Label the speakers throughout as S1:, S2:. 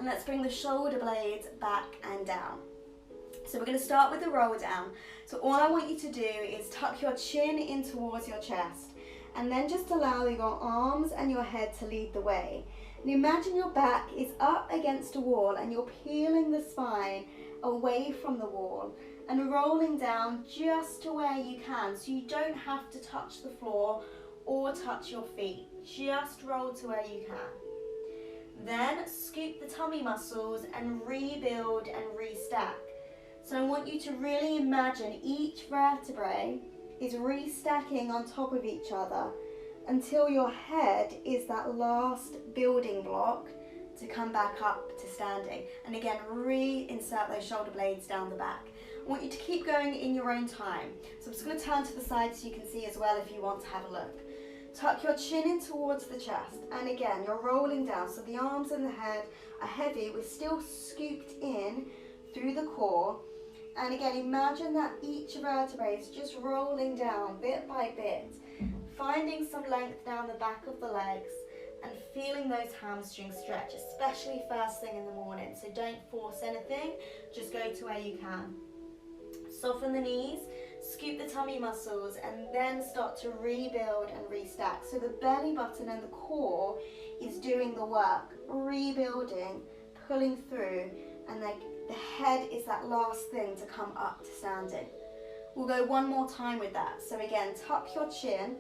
S1: And let's bring the shoulder blades back and down. So we're going to start with the roll down. So all I want you to do is tuck your chin in towards your chest, and then just allow your arms and your head to lead the way. And imagine your back is up against a wall and you're peeling the spine away from the wall and rolling down just to where you can, so you don't have to touch the floor or touch your feet. Just roll to where you can. Then scoop the tummy muscles and rebuild and restack. So I want you to really imagine each vertebrae is restacking on top of each other until your head is that last building block to come back up to standing. And again, reinsert those shoulder blades down the back. I want you to keep going in your own time. So I'm just going to turn to the side so you can see as well if you want to have a look. Tuck your chin in towards the chest, and again, you're rolling down. So the arms and the head are heavy. We're still scooped in through the core. And again, imagine that each vertebrae is just rolling down bit by bit, finding some length down the back of the legs and feeling those hamstrings stretch, especially first thing in the morning. So don't force anything, just go to where you can. Soften the knees, scoop the tummy muscles, and then start to rebuild and restack. So the belly button and the core is doing the work, rebuilding, pulling through, and the head is that last thing to come up to standing. We'll go one more time with that. So again, tuck your chin,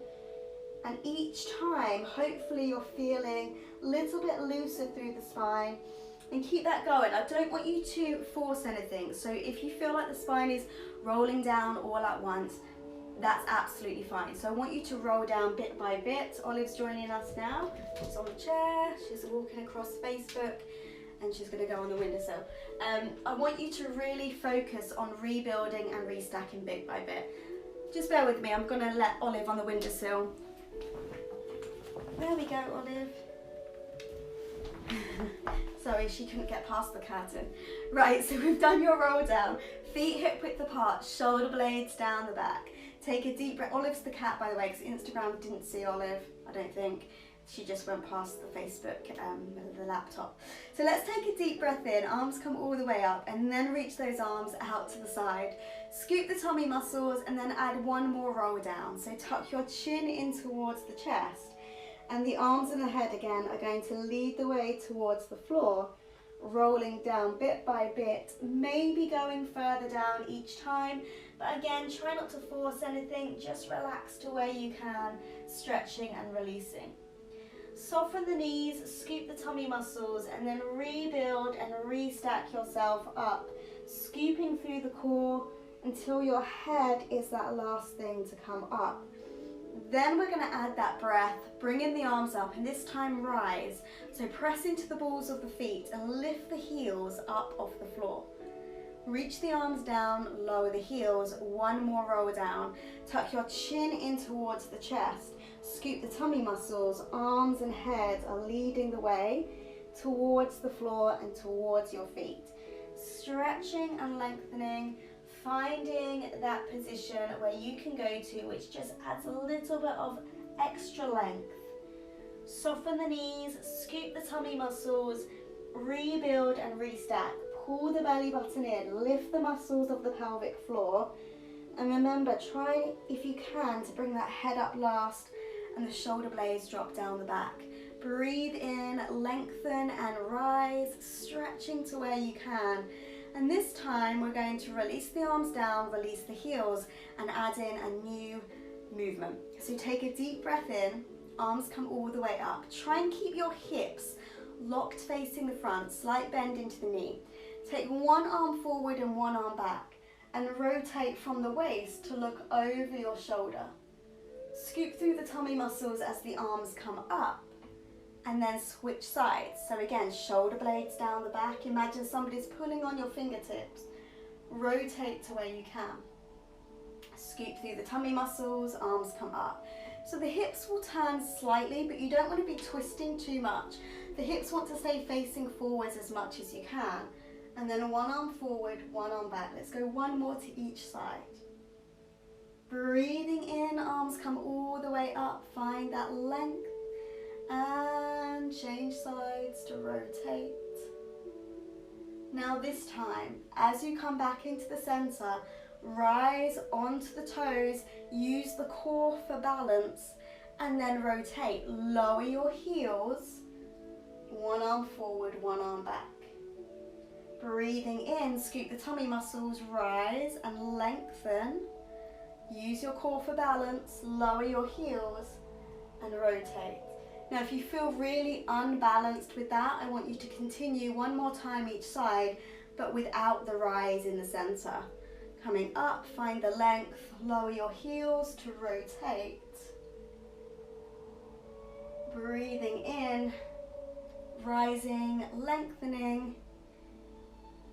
S1: and each time, hopefully you're feeling a little bit looser through the spine, and keep that going. I don't want you to force anything. So if you feel like the spine is rolling down all at once, that's absolutely fine. So I want you to roll down bit by bit. Olive's joining us now. She's on the chair, she's walking across Facebook, and she's going to go on the windowsill. I want you to really focus on rebuilding and restacking bit by bit. Just bear with me, I'm going to let Olive on the windowsill. There we go, Olive. Sorry, she couldn't get past the curtain. Right, so we've done your roll down. Feet hip width apart, shoulder blades down the back. Take a deep breath. Olive's the cat, by the way, because Instagram didn't see Olive, I don't think. She just went past the Facebook, the laptop. So let's take a deep breath in, arms come all the way up, and then reach those arms out to the side. Scoop the tummy muscles and then add one more roll down. So tuck your chin in towards the chest, and the arms and the head again are going to lead the way towards the floor, rolling down bit by bit, maybe going further down each time, but again, try not to force anything, just relax to where you can, stretching and releasing. Soften the knees, scoop the tummy muscles, and then rebuild and restack yourself up, scooping through the core until your head is that last thing to come up. Then we're going to add that breath, bringing the arms up, and this time rise. So press into the balls of the feet and lift the heels up off the floor. Reach the arms down, lower the heels, one more roll down. Tuck your chin in towards the chest. Scoop the tummy muscles, arms and head are leading the way towards the floor and towards your feet. Stretching and lengthening, finding that position where you can go to, which just adds a little bit of extra length. Soften the knees, scoop the tummy muscles, rebuild and restack. Pull the belly button in, lift the muscles of the pelvic floor, and remember, try if you can to bring that head up last and the shoulder blades drop down the back. Breathe in, lengthen and rise, stretching to where you can. And this time we're going to release the arms down, release the heels, and add in a new movement. So take a deep breath in, arms come all the way up. Try and keep your hips locked facing the front, slight bend into the knee. Take one arm forward and one arm back, and rotate from the waist to look over your shoulder. Scoop through the tummy muscles as the arms come up, and then switch sides. So again, shoulder blades down the back. Imagine somebody's pulling on your fingertips. Rotate to where you can. Scoop through the tummy muscles, arms come up. So the hips will turn slightly, but you don't want to be twisting too much. The hips want to stay facing forwards as much as you can. And then one arm forward, one arm back. Let's go one more to each side. Breathing in, arms come all the way up. Find that length. And change sides to rotate. Now this time, as you come back into the center, rise onto the toes, use the core for balance, and then rotate. Lower your heels, one arm forward, one arm back. Breathing in, scoop the tummy muscles, rise and lengthen. Use your core for balance, lower your heels and rotate. Now if you feel really unbalanced with that, I want you to continue one more time each side, but without the rise in the center. Coming up, find the length, lower your heels to rotate. Breathing in, rising, lengthening,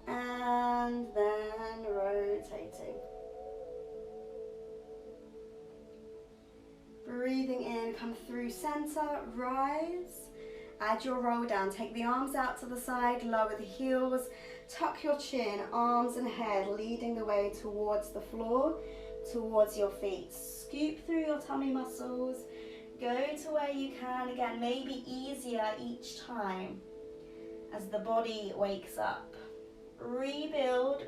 S1: and then rotating. Breathing in, come through center, rise. Add your roll down, take the arms out to the side, lower the heels, tuck your chin, arms and head leading the way towards the floor, towards your feet. Scoop through your tummy muscles, go to where you can. Again, maybe easier each time as the body wakes up. Rebuild,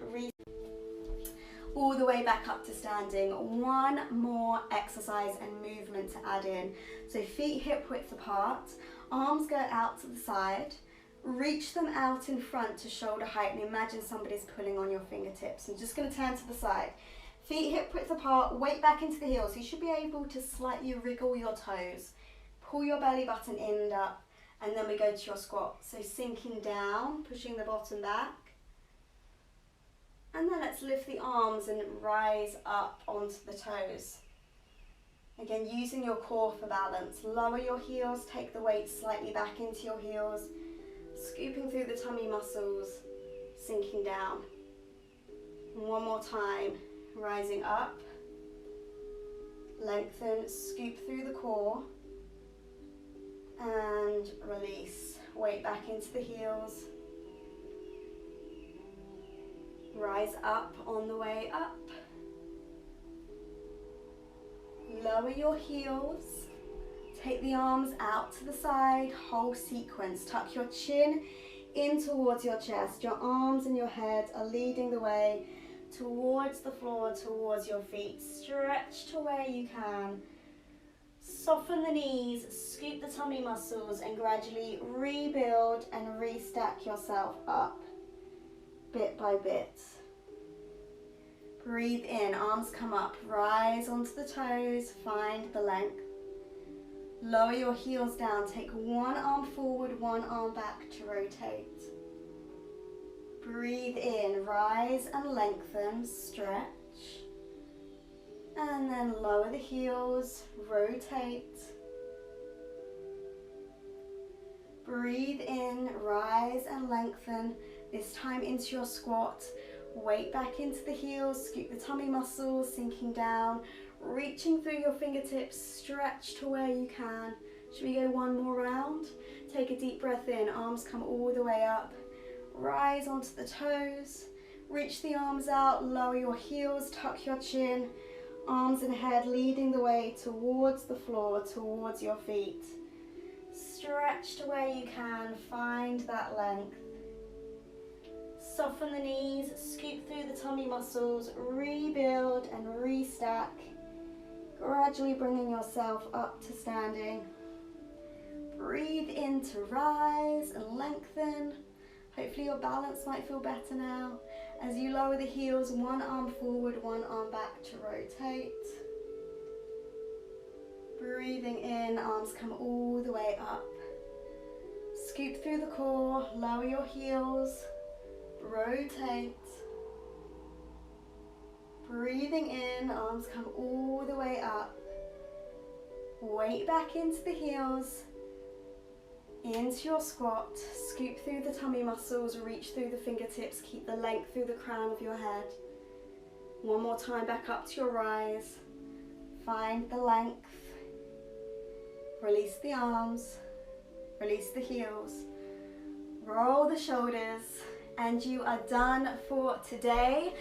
S1: all the way back up to standing. One more exercise and movement to add in. So feet hip width apart, arms go out to the side, reach them out in front to shoulder height, and imagine somebody's pulling on your fingertips. I'm just going to turn to the side. Feet hip width apart, weight back into the heels. You should be able to slightly wriggle your toes. Pull your belly button in and up, and then we go to your squat. So sinking down, pushing the bottom back. And then let's lift the arms and rise up onto the toes. Again, using your core for balance. Lower your heels, take the weight slightly back into your heels. Scooping through the tummy muscles, sinking down. One more time, rising up. Lengthen, scoop through the core. And release. Weight back into the heels. Rise up on the way up. Lower your heels. Take the arms out to the side, whole sequence. Tuck your chin in towards your chest. Your arms and your head are leading the way towards the floor, towards your feet. Stretch to where you can. Soften the knees, scoop the tummy muscles, and gradually rebuild and restack yourself up. Bit by bit. Breathe in, arms come up, rise onto the toes, find the length. Lower your heels down, take one arm forward, one arm back to rotate. Breathe in, rise and lengthen, stretch. And then lower the heels, rotate. Breathe in, rise and lengthen. This time into your squat. Weight back into the heels, scoop the tummy muscles, sinking down, reaching through your fingertips, stretch to where you can. Should we go one more round? Take a deep breath in, arms come all the way up. Rise onto the toes, reach the arms out, lower your heels, tuck your chin, arms and head leading the way towards the floor, towards your feet. Stretch to where you can, find that length. Soften the knees, scoop through the tummy muscles, rebuild and restack. Gradually bringing yourself up to standing. Breathe in to rise and lengthen. Hopefully your balance might feel better now. As you lower the heels, one arm forward, one arm back to rotate. Breathing in, arms come all the way up. Scoop through the core, lower your heels. Rotate. Breathing in, arms come all the way up. Weight back into the heels. Into your squat. Scoop through the tummy muscles, reach through the fingertips, keep the length through the crown of your head. One more time, back up to your rise. Find the length. Release the arms. Release the heels. Roll the shoulders. And you are done for today.